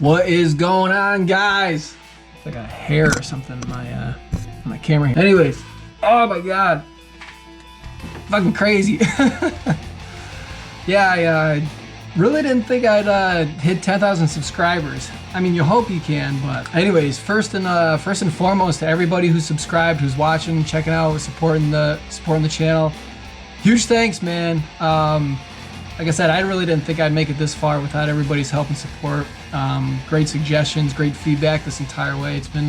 What is going on, guys? It's like a hair or something in my camera. Anyways, oh my god, fucking crazy. Yeah, I really didn't think I'd hit 10,000 subscribers. I mean, you hope you can, but anyways, first and foremost, to everybody who's subscribed, who's watching, checking out, supporting the channel, huge thanks, man. Like I said, I really didn't think I'd make it this far without everybody's help and support. Great suggestions, great feedback this entire way. It's been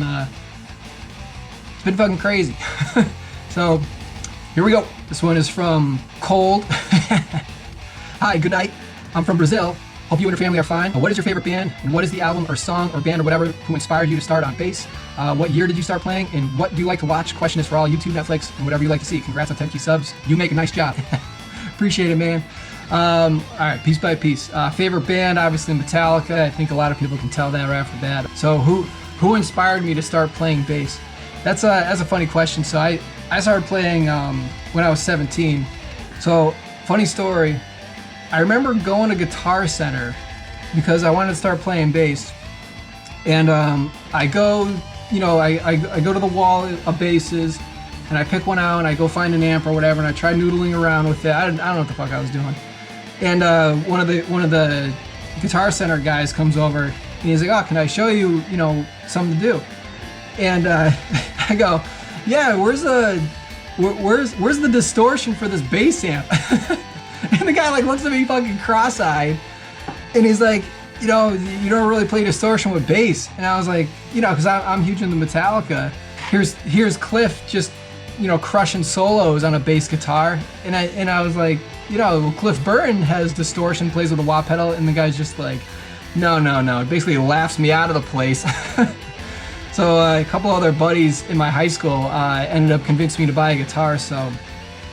fucking crazy. So here we go. This one is from Cold. Hi, good night. I'm from Brazil. Hope you and your family are fine. What is your favorite band? And what is the album or song or band or whatever who inspired you to start on bass? What year did you start playing? And what do you like to watch? Question is for all YouTube, Netflix, and whatever you like to see. Congrats on 10K subs. You make a nice job. Appreciate it, man. All right, piece by piece. Favorite band, obviously Metallica. I think a lot of people can tell that right off the bat. So who inspired me to start playing bass? That's a funny question. So I started playing when I was 17. So funny story. I remember going to Guitar Center because I wanted to start playing bass, and I go to the wall of basses, and I pick one out and I go find an amp or whatever, and I try noodling around with it. I don't know what the fuck I was doing. And one of the Guitar Center guys comes over and he's like, "Oh, can I show you, something to do?" And I go, "Yeah, where's the distortion for this bass amp?" And the guy like looks at me fucking cross-eyed, and he's like, "You don't really play distortion with bass." And I was like, because I'm huge into Metallica. Here's Cliff just crushing solos on a bass guitar, and I was like, Cliff Burton has distortion, plays with a wah pedal, and the guy's just like, no. It basically laughs me out of the place. So a couple other buddies in my high school ended up convincing me to buy a guitar. So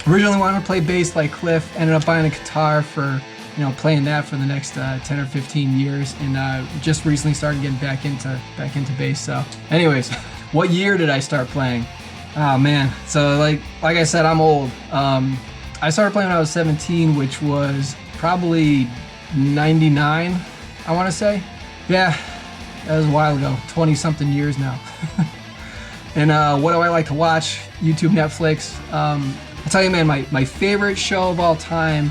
originally wanted to play bass like Cliff, ended up buying a guitar for playing that for the next 10 or 15 years, and just recently started getting back into bass. So anyways, what year did I start playing? Oh man, so like I said, I'm old. I started playing when I was 17, which was probably 99, I want to say. Yeah, that was a while ago, 20 something years now. And what do I like to watch? YouTube, Netflix. I'll tell you, man, my favorite show of all time,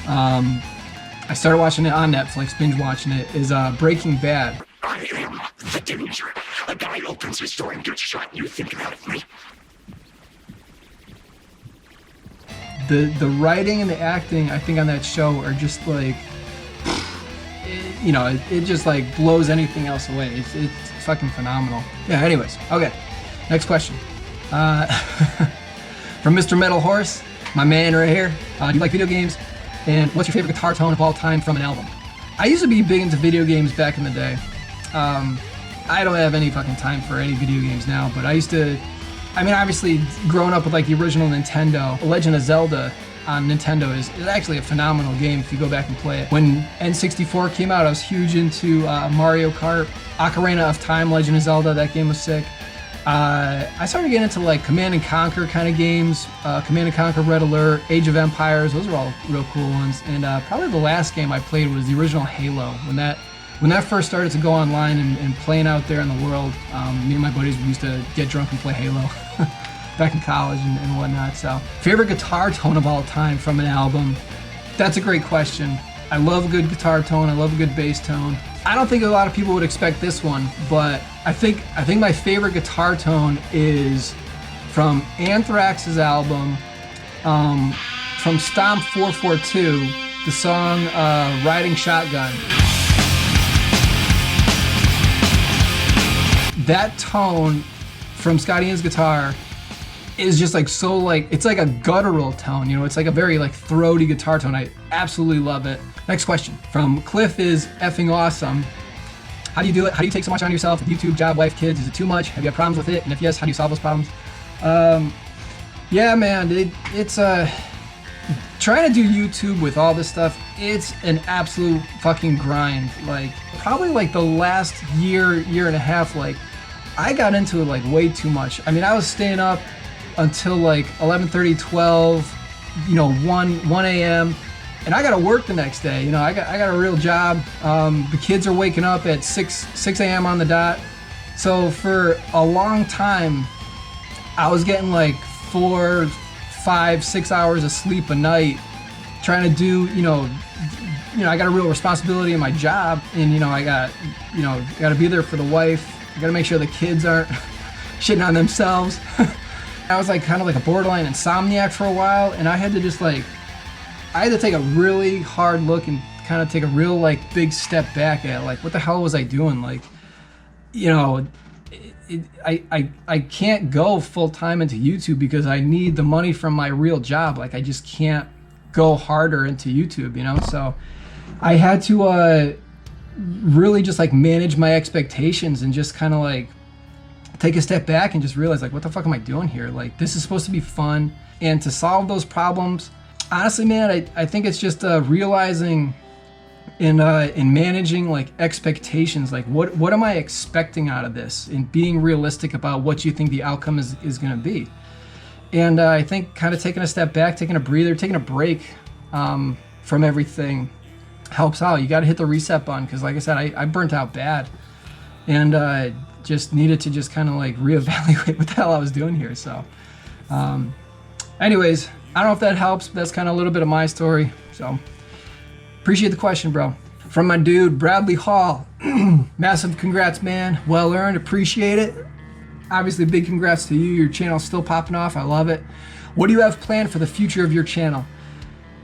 I started watching it on Netflix, binge watching it, is Breaking Bad. I am the danger. A guy opens his door and gets shot, and you think that of me. The writing and the acting, I think, on that show are just like, it just like blows anything else away. It's fucking phenomenal. Yeah, anyways, okay, next question. From Mr. Metal Horse, my man right here. Do you like video games? And what's your favorite guitar tone of all time from an album? I used to be big into video games back in the day. I don't have any fucking time for any video games now, but I used to. I mean, obviously, growing up with like the original Nintendo, Legend of Zelda on Nintendo is actually a phenomenal game if you go back and play it. When N64 came out, I was huge into Mario Kart, Ocarina of Time, Legend of Zelda. That game was sick. I started getting into like Command & Conquer kind of games, Command & Conquer, Red Alert, Age of Empires. Those are all real cool ones. And probably the last game I played was the original Halo. When that first started to go online and playing out there in the world, me and my buddies used to get drunk and play Halo back in college and whatnot. So, favorite guitar tone of all time from an album? That's a great question. I love a good guitar tone. I love a good bass tone. I don't think a lot of people would expect this one, but I think my favorite guitar tone is from Anthrax's album, from Stomp 442, the song Riding Shotgun. That tone from Scotty Ian's guitar is just like so like, it's like a guttural tone, it's like a very like throaty guitar tone. I absolutely love it. Next question from Cliff is effing awesome. How do you do it? How do you take so much on yourself? YouTube, job, wife, kids? Is it too much? Have you had problems with it? And if yes, how do you solve those problems? Yeah, man, it's trying to do YouTube with all this stuff, it's an absolute fucking grind. Like probably like the last year and a half, like I got into it like way too much. I mean, I was staying up until like 11:30, 12, 1 a.m. and I gotta work the next day. You know, I got a real job. The kids are waking up at 6 a.m. on the dot. So for a long time, I was getting like 4, 5, 6 hours of sleep a night, trying to do, I got a real responsibility in my job, and I got to be there for the wife. I got to make sure the kids aren't shitting on themselves. I was like kind of like a borderline insomniac for a while, and I had to just I had to take a really hard look and kind of take a real big step back at what the hell was I doing? I can't go full time into YouTube because I need the money from my real job. I just can't go harder into YouTube, So I had to really just manage my expectations and just kind of take a step back and just realize what the fuck am I doing here? This is supposed to be fun. And to solve those problems, honestly, man, I think it's just realizing in managing expectations, what am I expecting out of this, and being realistic about what you think the outcome is going to be. And I think kind of taking a step back, taking a breather, taking a break from everything helps out. You got to hit the reset button, because like I said, I burnt out bad, and just needed to just kind of reevaluate what the hell I was doing here. So anyways, I don't know if that helps, but that's kind of a little bit of my story. So appreciate the question, bro. From my dude, Bradley Hall. Massive congrats, man. Well earned, appreciate it. Obviously, big congrats to you. Your channel's still popping off. I love it. What do you have planned for the future of your channel?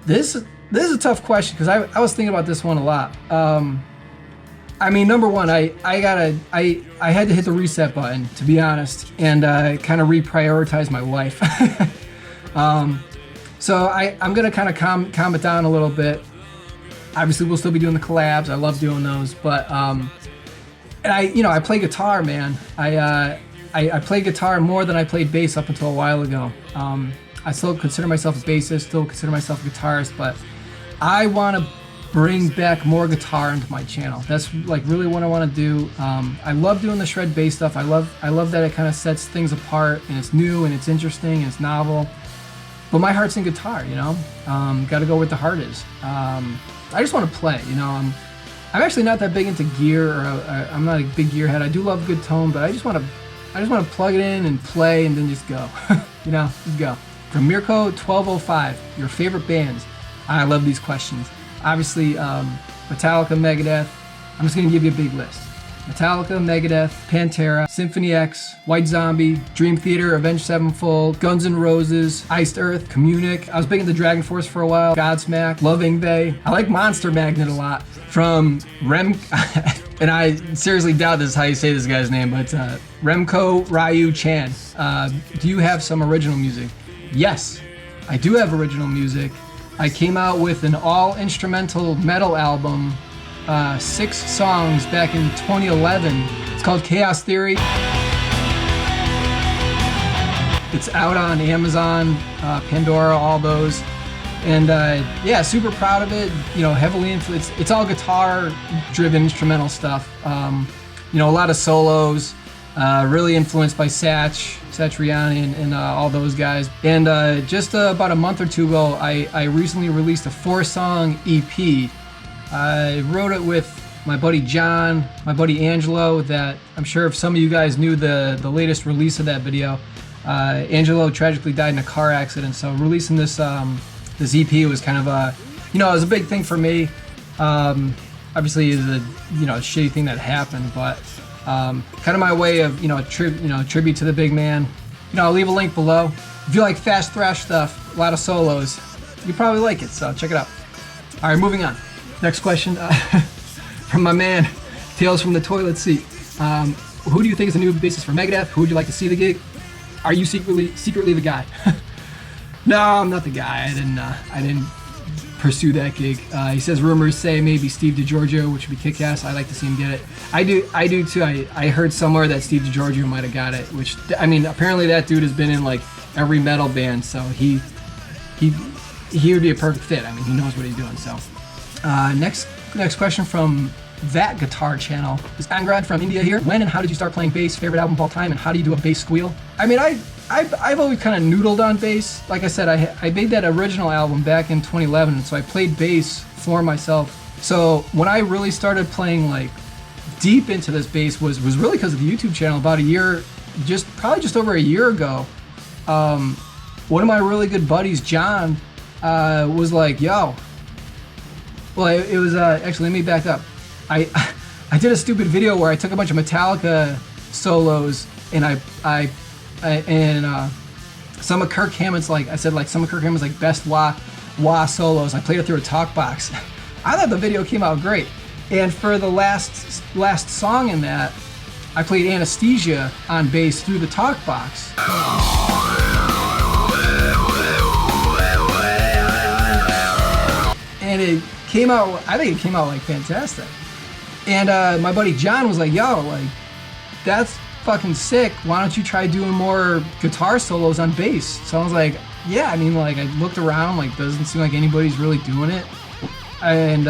This is a tough question, because I was thinking about this one a lot. I mean, number one, I had to hit the reset button, to be honest, and kind of reprioritize my life. So I'm gonna kind of calm it down a little bit. Obviously, we'll still be doing the collabs. I love doing those, but and I play guitar, man. I play guitar more than I played bass up until a while ago. I still consider myself a bassist, still consider myself a guitarist, but I want to bring back more guitar into my channel. That's really what I want to do. I love doing the shred bass stuff. I love that it kind of sets things apart, and it's new and it's interesting and it's novel. But my heart's in guitar, Got to go where the heart is. I just want to play, I'm actually not that big into gear, or I'm not a big gearhead. I do love good tone, but I just want to plug it in and play and then just go. Just go. From Mirko 1205, your favorite bands. I love these questions. Obviously, Metallica, Megadeth. I'm just gonna give you a big list. Metallica, Megadeth, Pantera, Symphony X, White Zombie, Dream Theater, Avenged Sevenfold, Guns N' Roses, Iced Earth, Communic. I was big into Dragon Force for a while. Godsmack, Love Yngwie. I like Monster Magnet a lot. From Rem, and I seriously doubt this is how you say this guy's name, but Remco Ryu Chan. Do you have some original music? Yes, I do have original music. I came out with an all-instrumental metal album, 6 songs back in 2011. It's called Chaos Theory. It's out on Amazon, Pandora, all those. And yeah, super proud of it. Heavily influenced. It's all guitar-driven instrumental stuff. A lot of solos. Really influenced by Satriani and all those guys. And just about a month or two ago, I recently released a 4-song EP. I wrote it with my buddy John, my buddy Angelo, that I'm sure if some of you guys knew the latest release of that video, Angelo tragically died in a car accident. So releasing this EP was kind of it was a big thing for me. Obviously, it's a shitty thing that happened, but kind of my way of tribute to the big man. I'll leave a link below. If you like fast thrash stuff, a lot of solos, you probably like it. So check it out. All right, moving on. Next question from my man, Tales from the Toilet Seat. Who do you think is the new bassist for Megadeth? Who would you like to see the gig? Are you secretly the guy? No, I'm not the guy. I didn't pursue that gig. He says rumors say maybe Steve DiGiorgio, which would be kick-ass. I'd like to see him get it. I do too. I heard somewhere that Steve DiGiorgio might have got it, which, I mean, apparently that dude has been in every metal band, so he would be a perfect fit. I mean, he knows what he's doing. So next question from That Guitar Channel is Angrad from India here. When and how did you start playing bass? Favorite album of all time, and how do you do a bass squeal? I mean, I I've always kind of noodled on bass. Like I said, I made that original album back in 2011, and so I played bass for myself. So when I really started playing like deep into this bass was really because of the YouTube channel. About a year, probably just over a year ago, one of my really good buddies, John, was like, "Yo." Well, it was actually, let me back up. I did a stupid video where I took a bunch of Metallica solos and some of Kirk Hammett's some of Kirk Hammett's like best wah solos. I played it through a talk box. I thought the video came out great. And for the last song in that, I played Anesthesia on bass through the talk box. And it came out, I think it came out like fantastic. And my buddy John was like, "Yo, like, that's fucking sick. Why don't you try doing more guitar solos on bass?" So I was like, yeah, I mean, like, I looked around, like, doesn't seem like anybody's really doing it. And,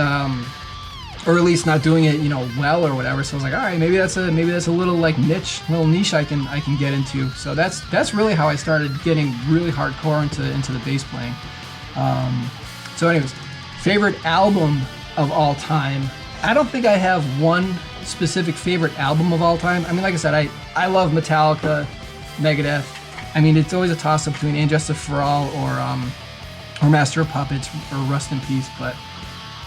or at least not doing it, you know, well or whatever. So I was like, all right, maybe that's a little like niche I can get into. So that's really how I started getting really hardcore into the bass playing. So anyways, favorite album of all time. I don't think I have one specific favorite album of all time. I mean, like I said, I love Metallica, Megadeth. I mean, it's always a toss-up between And Justice for All or Master of Puppets or Rust in Peace. But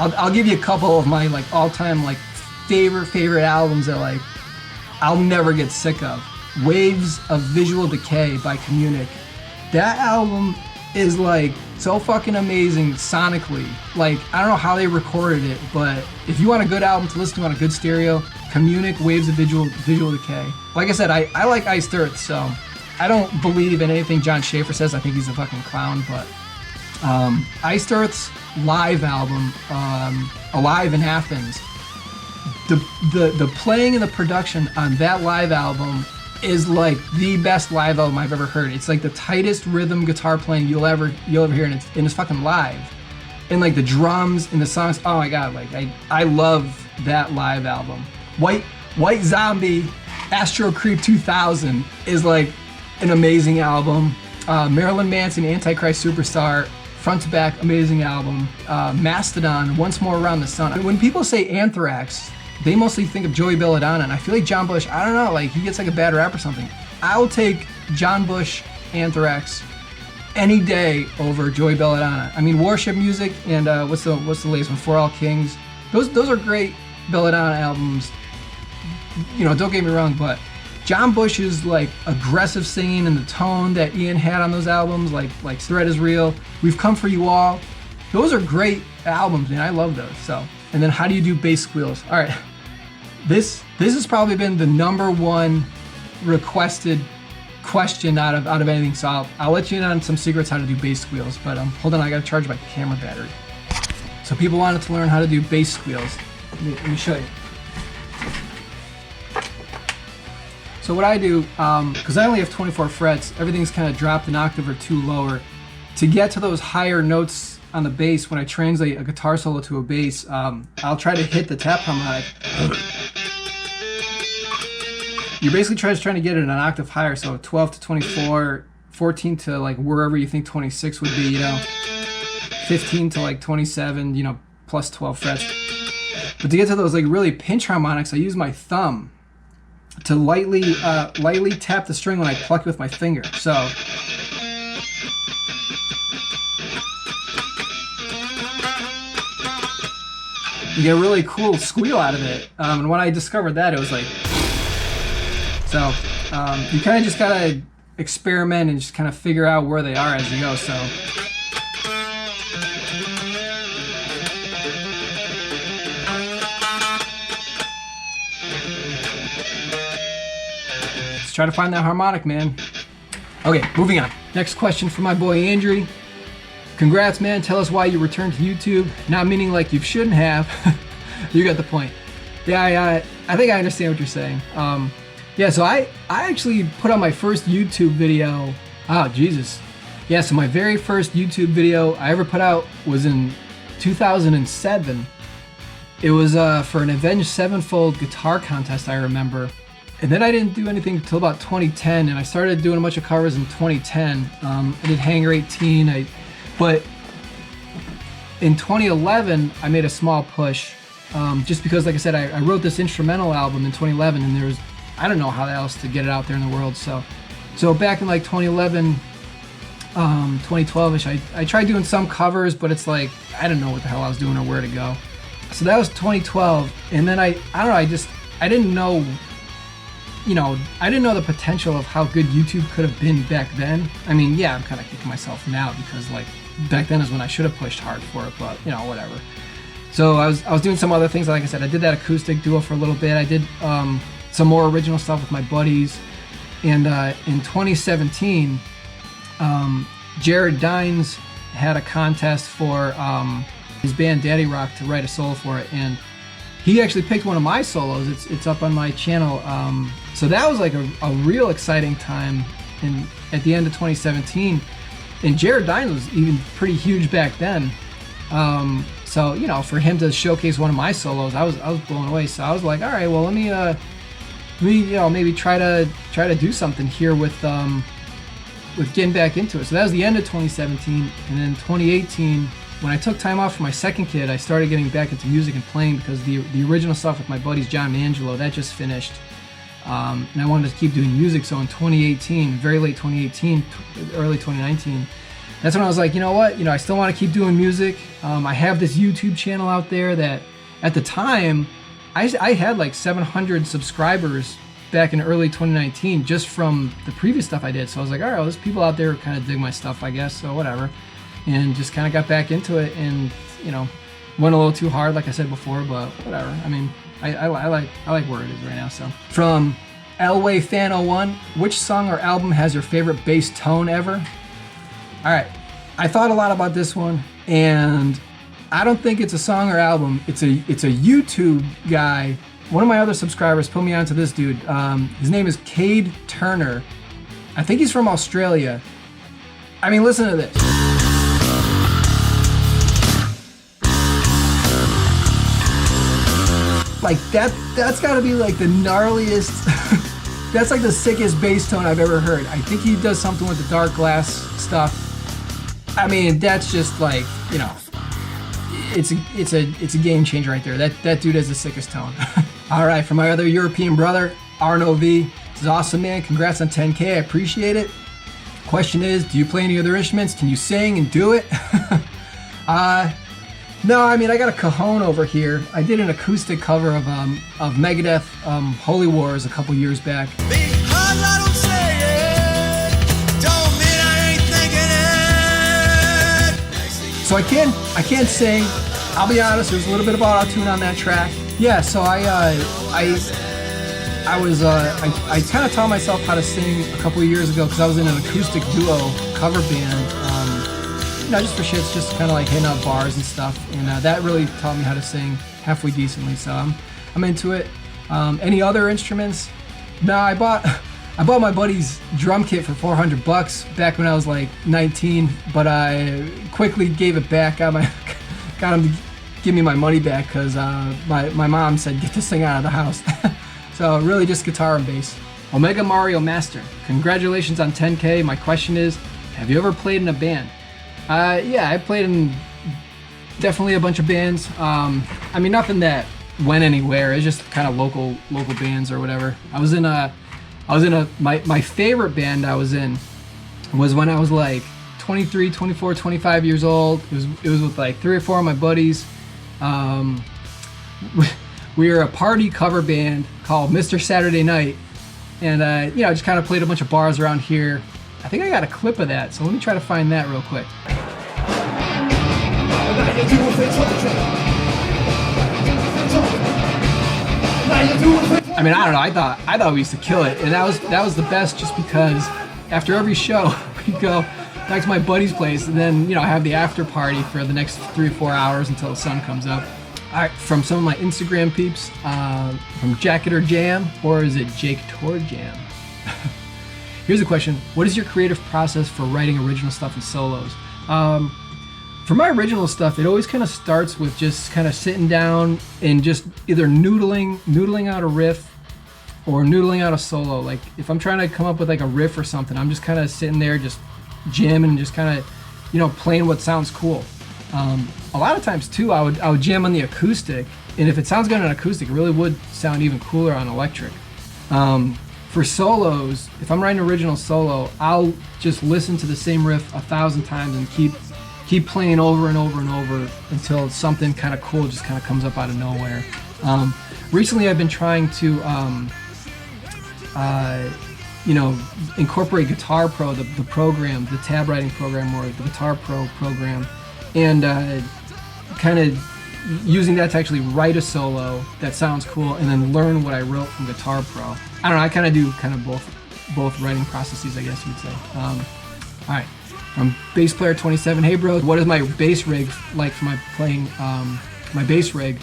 I'll give you a couple of my like all-time like favorite albums that like I'll never get sick of. Waves of Visual Decay by Communic. That album is like so fucking amazing sonically. Like, I don't know how they recorded it, but if you want a good album to listen to on a good stereo, Communic, Waves of Visual Decay. Like I said, I like Iced Earth, so I don't believe in anything John Schaefer says. I think he's a fucking clown, but Iced Earth's live album, Alive in Athens, the playing and the production on that live album is like the best live album I've ever heard. It's like the tightest rhythm guitar playing you'll ever hear, and it's fucking live. And like the drums and the songs, oh my god, like I love that live album. White Zombie, Astro Creep 2000 is like an amazing album. Marilyn Manson, Antichrist Superstar, front to back, amazing album. Mastodon, Once More Around the Sun. When people say Anthrax, they mostly think of Joey Belladonna, and I feel like John Bush, I don't know, like he gets like a bad rap or something. I'll take John Bush, Anthrax, any day over Joey Belladonna. I mean, Worship Music and what's the latest one? For All Kings. Those are great Belladonna albums. You know, don't get me wrong, but John Bush's like aggressive singing and the tone that Ian had on those albums, like Threat Is Real, We've Come For You All, those are great albums, and I love those. So, and then how do you do bass squeals? All right, this has probably been the #1 requested question out of anything. So I'll let you in on some secrets how to do bass squeals. But hold on, I gotta charge my camera battery. So people wanted to learn how to do bass squeals. Let me show you. So what I do, because I only have 24 frets, everything's kind of dropped an octave or two lower. To get to those higher notes on the bass, when I translate a guitar solo to a bass, I'll try to hit the tap harmonic. You're basically trying to get it an octave higher, so 12 to 24, 14 to like wherever you think 26 would be, you know, 15 to like 27, you know, plus 12 frets. But to get to those like really pinch harmonics, I use my thumb to lightly tap the string when I pluck it with my finger. So you get a really cool squeal out of it. And when I discovered that, it was like, so you kind of just gotta experiment and just kind of figure out where they are as you go. So try to find that harmonic, man. Okay, moving on. Next question from my boy Andrew. Congrats, man. Tell us why you returned to YouTube. Not meaning like you shouldn't have. You got the point. Yeah, I think I understand what you're saying. Yeah, so I actually put on my first YouTube video. Oh, Jesus. Yeah, so my very first YouTube video I ever put out was in 2007. It was for an Avenged Sevenfold guitar contest, I remember. And then I didn't do anything until about 2010, and I started doing a bunch of covers in 2010. I did Hangar 18, but in 2011, I made a small push, just because, like I said, I wrote this instrumental album in 2011, and there was, I don't know how else to get it out there in the world. So back in like 2011, 2012ish, I tried doing some covers, but it's like, I don't know what the hell I was doing or where to go. So that was 2012, and then I don't know, I didn't know, I didn't know the potential of how good YouTube could have been back then. I mean, yeah, I'm kind of kicking myself now because like back then is when I should have pushed hard for it, but whatever. So I was doing some other things. Like I said, I did that acoustic duo for a little bit. I did some more original stuff with my buddies, and in 2017, Jared Dines had a contest for his band Daddy Rock to write a solo for it, and he actually picked one of my solos. It's up on my channel. So that was like a real exciting time at the end of 2017. And Jared Dines was even pretty huge back then. So for him to showcase one of my solos, I was blown away. So I was like, all right, well let me maybe try to do something here with getting back into it. So that was the end of 2017, and then 2018. When I took time off for my second kid, I started getting back into music and playing because the original stuff with my buddies John and Angelo, that just finished. And I wanted to keep doing music, so in 2018, very late 2018, early 2019, that's when I was like, you know what, I still want to keep doing music. I have this YouTube channel out there that, at the time, I had like 700 subscribers back in early 2019 just from the previous stuff I did. So I was like, all right, well, there's people out there who kind of dig my stuff, I guess, so whatever. And just kind of got back into it, and went a little too hard, like I said before, but whatever. I mean, I like where it is right now. So from Elway Fan 01, which song or album has your favorite bass tone ever? All right, I thought a lot about this one, and I don't think it's a song or album. It's a YouTube guy. One of my other subscribers put me onto this dude. His name is Cade Turner. I think he's from Australia. I mean, listen to this. Like that's gotta be like the gnarliest, that's like the sickest bass tone I've ever heard. I think he does something with the dark glass stuff. I mean, that's just like, it's a game changer right there. That dude has the sickest tone. All right, for my other European brother, Arno V. This is awesome, man. Congrats on 10K, I appreciate it. Question is, do you play any other instruments? Can you sing and do it? No, I mean, I got a cajon over here. I did an acoustic cover of Megadeth, Holy Wars a couple years back. Because I don't say it, don't mean I ain't thinking it. So I can't sing. I'll be honest, there's a little bit of auto-tune on that track. Yeah, so I kind of taught myself how to sing a couple of years ago because I was in an acoustic duo cover band. Just for shits, just kind of like hitting up bars and stuff, and that really taught me how to sing halfway decently. So I'm into it. Any other instruments? No, I bought my buddy's drum kit for $400 back when I was like 19, but I quickly gave it back. Got him to give me my money back because my mom said get this thing out of the house. So really just guitar and bass. Omega Mario Master, congratulations on 10K. My question is, have you ever played in a band? Yeah, I played in definitely a bunch of bands. I mean, nothing that went anywhere. It's just kind of local bands or whatever. My favorite band I was in was when I was like 23, 24, 25 years old. It was with like 3 or 4 of my buddies. We were a party cover band called Mr. Saturday Night, and just kind of played a bunch of bars around here. I think I got a clip of that, so let me try to find that real quick. I mean, I don't know. I thought we used to kill it, and that was the best, just because after every show we'd go back to my buddy's place, and then have the after party for the next 3 or 4 hours until the sun comes up. All right, from some of my Instagram peeps, from Jacket or Jam, or is it Jake Tor Jam? Here's a question. What is your creative process for writing original stuff and solos? For my original stuff, it always kind of starts with just kind of sitting down and just either noodling out a riff, or noodling out a solo. Like if I'm trying to come up with like a riff or something, I'm just kind of sitting there just jamming and just kind of, you know, playing what sounds cool. A lot of times too, I would jam on the acoustic, and if it sounds good on acoustic, it really would sound even cooler on electric. For solos, if I'm writing an original solo, I'll just listen to the same riff 1,000 times and keep playing over and over and over until something kind of cool just kind of comes up out of nowhere. Recently, I've been trying to, you know, incorporate Guitar Pro, the program, the tab writing program, or the Guitar Pro program, and kind of using that to actually write a solo that sounds cool, and then learn what I wrote from Guitar Pro. I don't know. I kind of do kind of both writing processes, I guess you'd say. All right, from Bass Player 27. Hey bro, what is my bass rig like for my playing? My bass rig.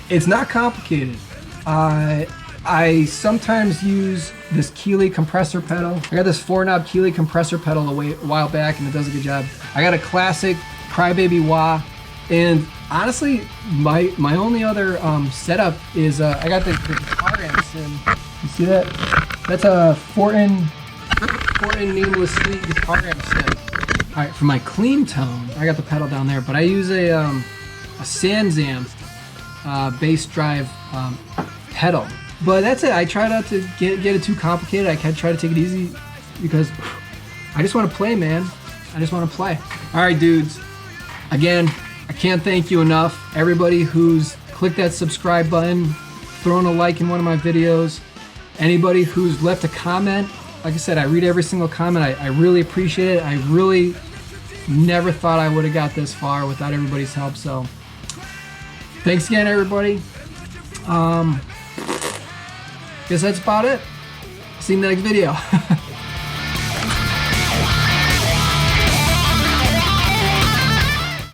It's not complicated. I sometimes use this Keeley compressor pedal. I got this 4-knob Keeley compressor pedal a while back, and it does a good job. I got a classic Crybaby wah, and honestly, my only other setup is I got the guitar amps in. You see that? That's a 4-in nameless sweet guitar amp set. All right, for my clean tone, I got the pedal down there, but I use a Sansamp bass drive pedal. But that's it. I try not to get it too complicated. I try to take it easy because I just want to play, man. I just want to play. All right, dudes. Again, I can't thank you enough. Everybody who's clicked that subscribe button, thrown a like in one of my videos, anybody who's left a comment. Like I said, I read every single comment. I really appreciate it. I really never thought I would have got this far without everybody's help. So thanks again, everybody. Guess that's about it. See you in the next video.